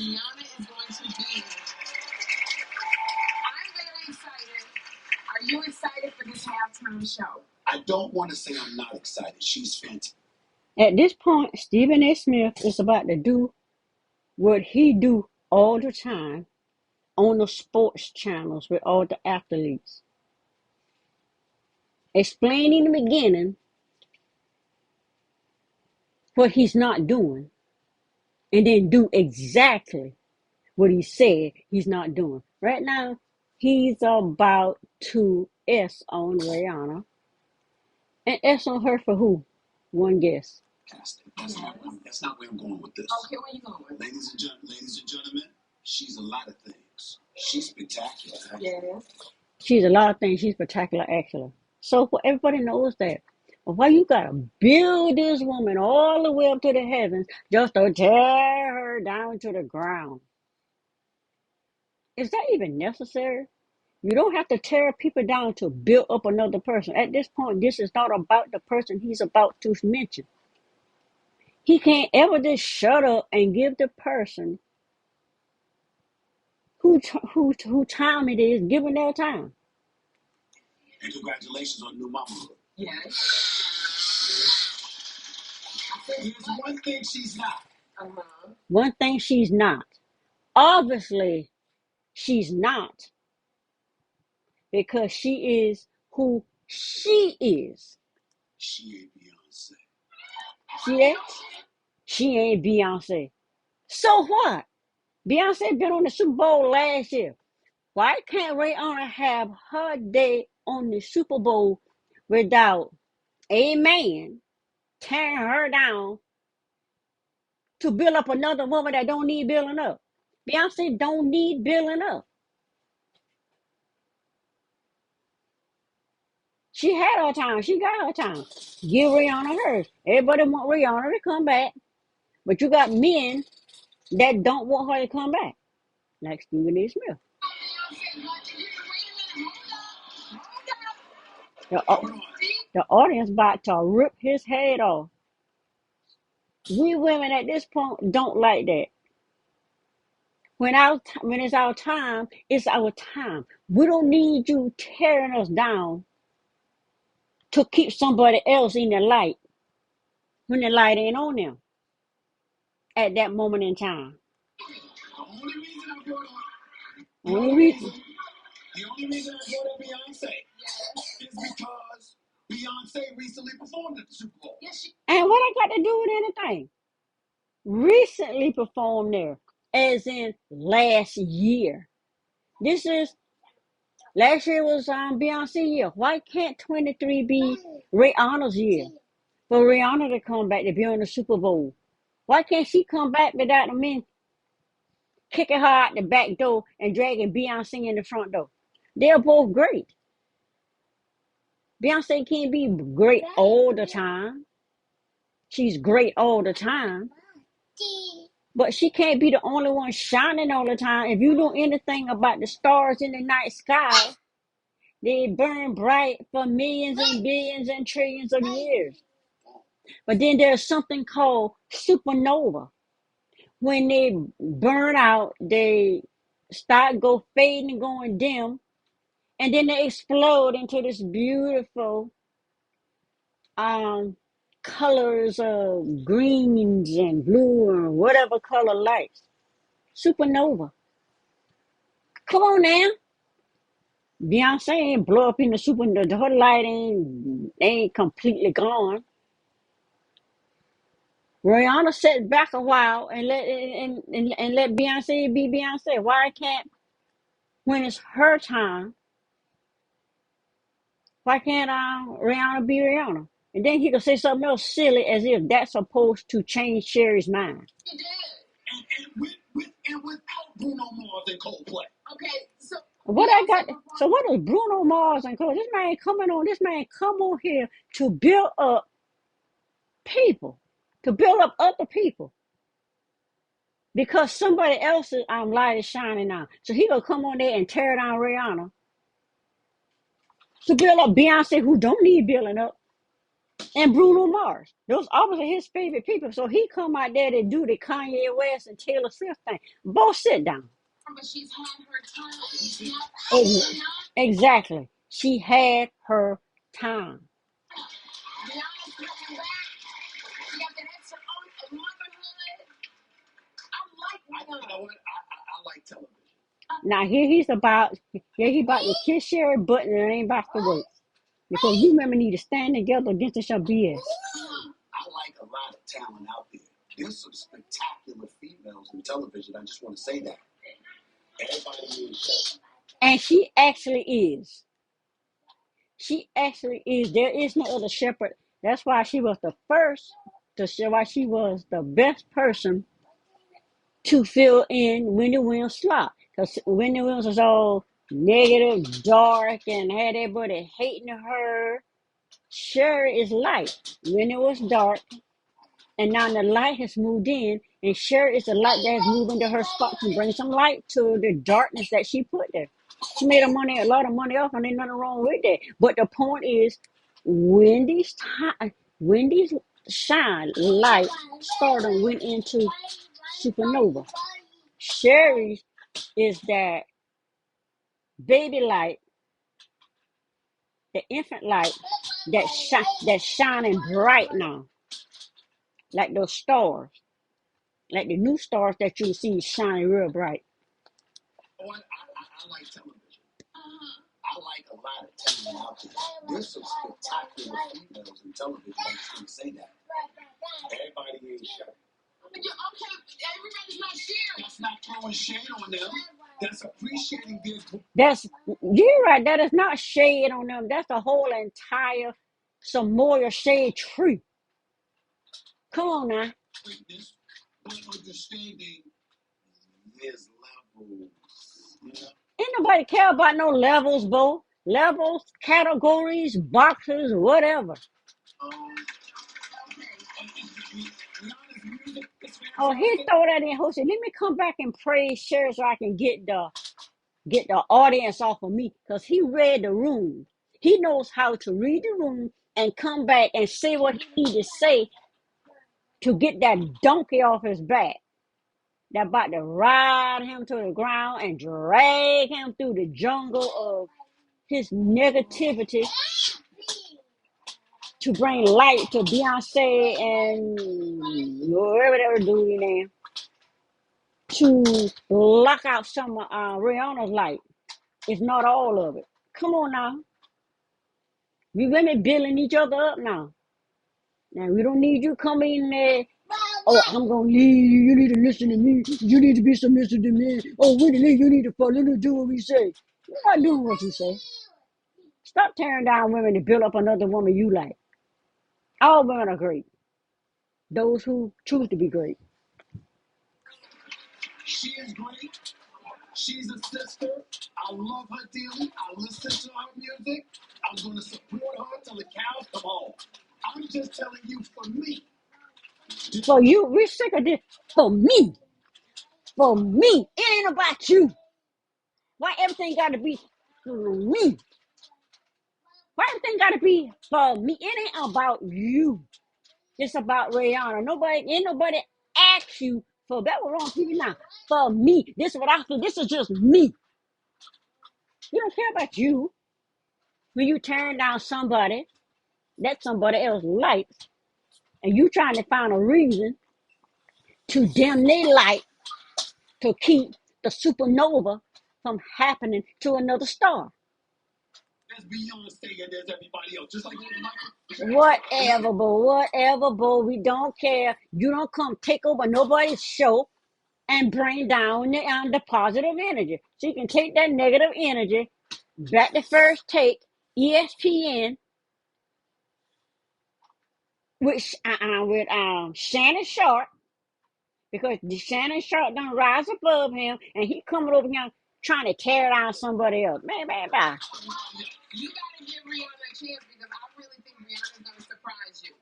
Rhianna is going to be. I'm very excited. Are you excited for this halftime show? I don't want to say I'm not excited. She's fantastic. At this point, Stephen A. Smith is about to do what he do all the time on the sports channels with all the athletes. Explain in the beginning what he's not doing, and then do exactly what he said he's not doing. Right now, he's about to S on Rihanna. And S on her for who? One guess. That's not where I'm going with this. Okay, where you going? Ladies and gentlemen, she's a lot of things. She's spectacular. Yes. She's a lot of things. She's spectacular, actually. So everybody knows that. Why you gotta build this woman all the way up to the heavens just to tear her down to the ground? Is that even necessary? You don't have to tear people down to build up another person. At this point, this is not about the person he's about to mention. He can't ever just shut up and give the person who time it is, given their time. And congratulations on new mamahood. Yes. Here's one thing she's not. One thing she's not. Obviously, she's not. Because she is who she is. She ain't Beyonce. See that? She ain't Beyonce. So what? Beyonce been on the Super Bowl last year. Why can't Rihanna have her day on the Super Bowl without a man tearing her down to build up another woman that don't need building up? Beyonce don't need building up. She had her time. She got her time. Give Rihanna hers. Everybody want Rihanna to come back. But you got men that don't want her to come back. Like Stephen A. Smith. The audience about to rip his head off. We women at this point don't like that. When it's our time, it's our time. We don't need you tearing us down to keep somebody else in the light when the light ain't on them at that moment in time. The only reason I brought up Beyonce is because Beyonce recently performed at the Super Bowl. And what I got to do with anything? Recently performed there, as in last year. Last year was Beyonce year. Why can't 23 be Rihanna's year? For Rihanna to come back to be on the Super Bowl. Why can't she come back without the men kicking her out the back door and dragging Beyonce in the front door? They're both great. Beyonce can't be great all the time. She's great all the time. But she can't be the only one shining all the time. If you know anything about the stars in the night sky, they burn bright for millions and billions and trillions of years. But then there's something called supernova. When they burn out, they go fading and going dim, and then they explode into this beautiful colors of greens and blue and whatever color lights. Supernova. Come on now. Beyonce ain't blow up in the supernova. Her light ain't completely gone. Rihanna sat back a while and let Beyonce be Beyonce. Why can't, when it's her time, why can't Rihanna be Rihanna? And then he could say something else silly as if that's supposed to change Sherri's mind. He did. And without Bruno Mars and Coldplay. Okay, so what is Bruno Mars and Coldplay? This man come on here to build up people, to build up other people. Because somebody else's light is shining now. So he gonna come on there and tear down Rihanna to build up Beyonce, who don't need building up. and Bruno Mars. Those always are his favorite people. So he come out there to do the Kanye West and Taylor Swift thing. Both sit down. But she's had her time. Exactly. She had her time. Rhianna's coming back. She got the extra on motherhood. I like Rhianna. I like television. Now here he about to kiss Sherri, but it ain't about to work. Because you remember need to stand together against this BS. I like a lot of talent out there. There's some spectacular females in television. I just want to say that. Everybody is. And she actually is. She actually is. There is no other shepherd. That's why she was the first to show why she was the best person to fill in Wendy Williams' slot. Because Wendy Williams was all negative, dark, and had everybody hating her. Sherri is light. Wendy was dark. And now the light has moved in. And Sherri is the light that has moved into her spot to bring some light to the darkness that she put there. She made a lot of money off, and ain't nothing wrong with that. But the point is, Wendy's shine light stardom went into supernova. Sherri's is that baby light, the infant light that's shining bright now, like those stars, like the new stars that you see shining real bright. Oh, I like television. I like a lot of talent out there. There's some spectacular females in television. I just want to say that. Everybody ain't Sherri. Okay, everybody's not sharing. That's not throwing shade on them. That's appreciating their. You're right. That is not shade on them. That's the whole entire Samoya shade tree. Come on now. Greatness, but understanding there's levels. You know? Ain't nobody care about no levels, Bo. Levels, categories, boxes, whatever. Oh, he throw that in, Jose. Let me come back and praise Sherri so I can get the audience off of me, because he read the room. He knows how to read the room and come back and say what he needs to say to get that donkey off his back. That about to ride him to the ground and drag him through the jungle of his negativity to bring light to Beyonce and whatever they were doing there to lock out some of Rhianna's light. It's not all of it. Come on now. We women building each other up now. Now we don't need you coming in there. Oh, I'm gonna leave you. You need to listen to me. You need to be submissive to me. Oh, Whitney, you need to follow. You do what we say. You're not doing what you say. Stop tearing down women to build up another woman you like. All women are great. Those who choose to be great. She is great. She's a sister. I love her dearly. I listen to her music. I'm going to support her till the cows come home. I'm just telling you, for me. For you, we're sick of this. For me. For me. It ain't about you. Why everything got to be for me? Why everything got to be for me? It ain't about you. It's about Rhianna. Ain't nobody ask you for that. We're wrong people now. For me. This is what I feel. This is just me. You don't care about you. When you turn down somebody, that somebody else likes, and you trying to find a reason to dim their light to keep the supernova from happening to another star. There's Beyonce and there's everybody else. Just like Whatever, boo. We don't care. You don't come take over nobody's show and bring down the positive energy. So you can take that negative energy back to First Take, ESPN, with Shannon Sharp, because Shannon Sharp done rise above him, and he coming over here trying to tear down somebody else. Man, bye. You gotta give Rhianna a chance, because I really think Rhianna's gonna surprise you.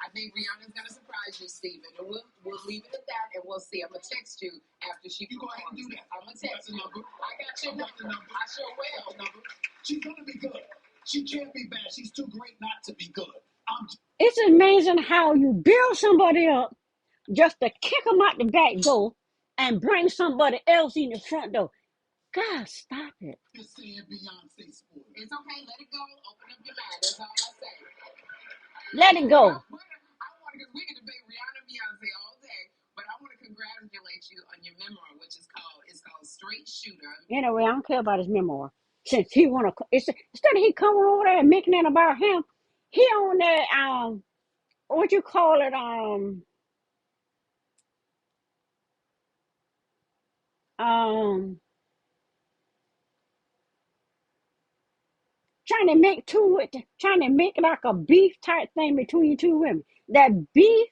I think Rhianna's gonna surprise you, Steven. And we'll leave it at that, and we'll see. I'm gonna text you after she. You go ahead and do that. I'm gonna text you. I got your number. I sure will. She's gonna be good. She can't be bad. She's too great not to be good. It's amazing how you build somebody up just to kick them out the back door and bring somebody else in the front door. God, stop it. Just saying Beyonce sport. It's okay. Let it go. Open up your mind. That's all I say. Let it go. I want to, because we can debate Rihanna, Beyonce all day, but I want to congratulate you on your memoir, which is called Straight Shooter. Anyway, I don't care about his memoir. Since he wanna, instead of he coming over there and making it about him, he on that what you call it um trying to make like a beef type thing between two women. That beef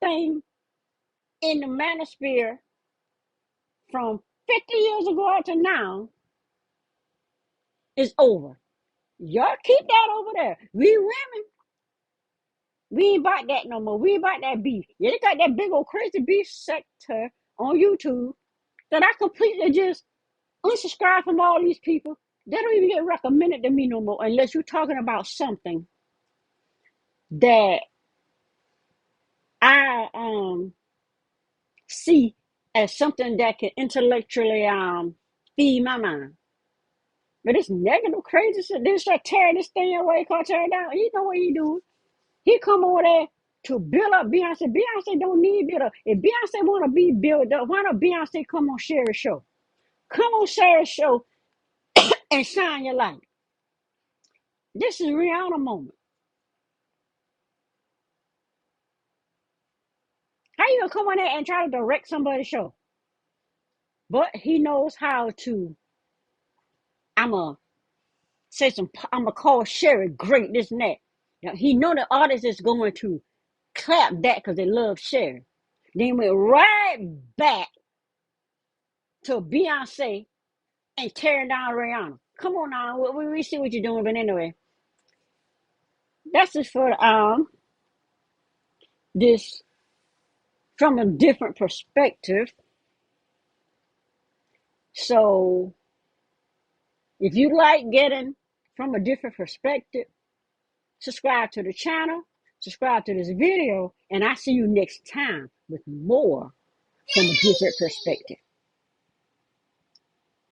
thing in the manosphere from 50 years ago to now is over. Y'all keep that over there. We women, we ain't about that no more. We ain't about that beef. Yeah, they got that big old crazy beef sector on YouTube that I completely just unsubscribe from all these people. They don't even get recommended to me no more unless you're talking about something that I see as something that can intellectually feed my mind. But it's negative, crazy shit. They start tearing this thing away, called tear it down. He know what he doing. He come over there to build up Beyonce. Beyonce don't need build up. If Beyonce want to be built up, why not Beyonce come on Sherri's show? Come on Sherri's show and shine your light. This is Rhianna moment. How you gonna come on there and try to direct somebody's show? But he knows how to. I'ma call Sherri great, this and that. Now, he know the audience is going to clap that because they love Sherri. Then went right back to Beyonce and tearing down Rihanna. Come on now, we see what you're doing, but anyway, that's just for this from a different perspective. So if you like getting from a different perspective, subscribe to the channel, subscribe to this video, and I see you next time with more from a different perspective.